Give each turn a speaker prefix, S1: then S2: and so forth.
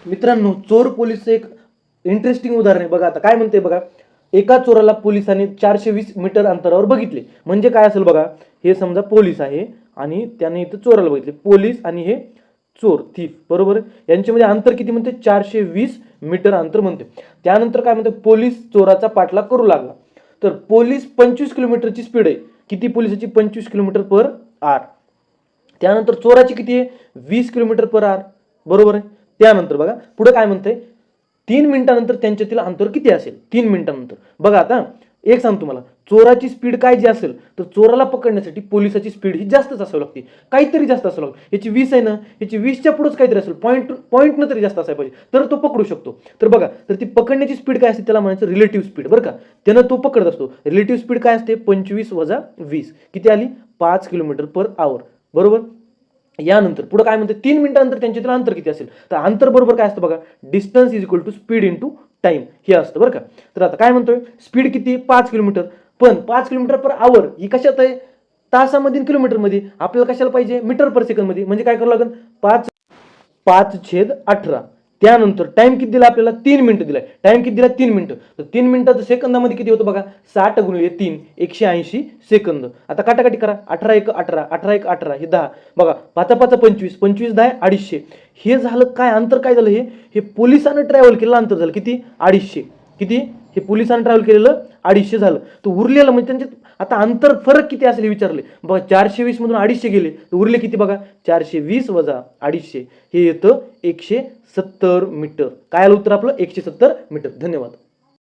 S1: मित्रांनो, चोर पोलीस एक इंटरेस्टिंग उदाहरण आहे बघा. आता काय म्हणते बघा, एका चोराला पोलिसांनी 420 मीटर अंतरावर बघितले. म्हणजे काय असेल बघा, हे समजा पोलीस आहे आणि त्याने इथं चोराला बघितले. पोलीस आणि हे चोर थीफ, बरोबर, यांच्यामध्ये अंतर किती म्हणते, 420 मीटर अंतर म्हणते. त्यानंतर काय म्हणते, पोलीस चोराचा पाठलाग करू लागला. तर पोलीस 25 किलोमीटरची स्पीड आहे. किती पोलिसाची, 25 किलोमीटर पर आर. त्यानंतर चोराची किती आहे, 20 किलोमीटर पर आर, बरोबर आहे. त्यानंतर बघा पुढे काय म्हणतंय, 3 मिनिटानंतर त्यांच्यातील अंतर किती असेल, 3 मिनिटानंतर. बघा आता एक सांग तुम्हाला, चोराची स्पीड काय जी असेल, तर चोराला पकडण्यासाठी पोलिसाची स्पीड ही जास्तच असावी लागते, काहीतरी जास्त असावं लागतं. याची 20 आहे ना, याची 20च्या पुढेच काहीतरी असेल, पॉईंटनं तरी जास्त असायला पाहिजे, तर तो पकडू शकतो. तर बघा, तर ती पकडण्याची स्पीड काय असते, त्याला म्हणायचं रिलेटिव्ह स्पीड, बरं का. त्यानं तो पकडत असतो. रिलेटिव्ह स्पीड काय असते, 25 वजा 20 किती आली, 5 किलोमीटर पर आवर, बरोबर. यानंतर पुढे काय म्हणते, 3 मिनिटानंतर त्यांच्यातील अंतर किती असेल, तर अंतर बरोबर काय असतं बघा, distance is equal to speed into time हे असतं, बरं का. तर आता काय म्हणतोय, स्पीड किती, 5 किलोमीटर, पण 5 किलोमीटर पर आवर ही कशात आहे, तासामध्ये किलोमीटरमध्ये. आपल्याला कशाला पाहिजे, मीटर पर सेकंड मध्ये. म्हणजे काय करावं लागेल, 5/18. त्यानंतर टाइम किती दिला आपल्याला, 3 मिनिटं दिलाय. टाइम किती दिला, 3 मिनिटं. तर 3 मिनिटाचं सेकंदामध्ये किती होतं बघा, 60 गुणिले 3 180 सेकंद. आता काटाकाटी करा, 18 1 18, 18 1 18, हे 10. बघा 5 5 25, 25 10 250. हे झालं काय अंतर, काय झालं, हे पोलिसांना ट्रॅव्हल केलेलं अंतर झालं. किती, 250. किती, हे पोलिसांनी ट्रॅव्हल केलेलं 250 झालं. तर उरलेलं म्हणजे त्यांच्यात आता अंतर फरक किती असेल हे विचारले बघा. 420 मधून 250 गेले, तर उरले किती बघा, 420 वजा 250 हे येतं 170 मीटर. काय आलं उत्तर आपलं, 170 मीटर. धन्यवाद.